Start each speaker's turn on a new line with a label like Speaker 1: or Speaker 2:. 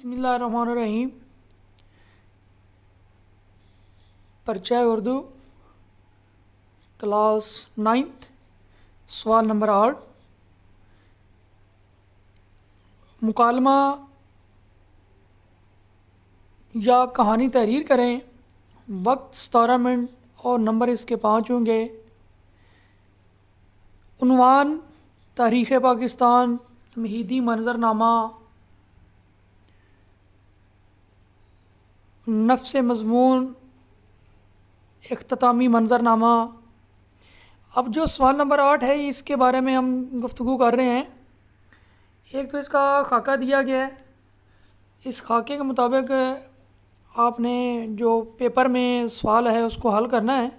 Speaker 1: बिस्मिल्लाहिर्रहमानिर्रहीम। परचा Urdu class 9th सवाल नंबर 8। मुकालमा या कहानी तहरीर करें। वक्त 17 मिनट और नंबर इसके 5 होंगे। उन्वान तारीख़ पाकिस्तान, तमहीदी मंजरनामा, नफ्स मज़मून, इख्तितामी मंजरनामा। अब जो सवाल नंबर 8 है इसके बारे में हम गुफ्तगू कर रहे हैं। एक तो इसका खाका दिया गया है। इस खाके के मुताबिक आपने जो पेपर में सवाल है उसको हल करना है।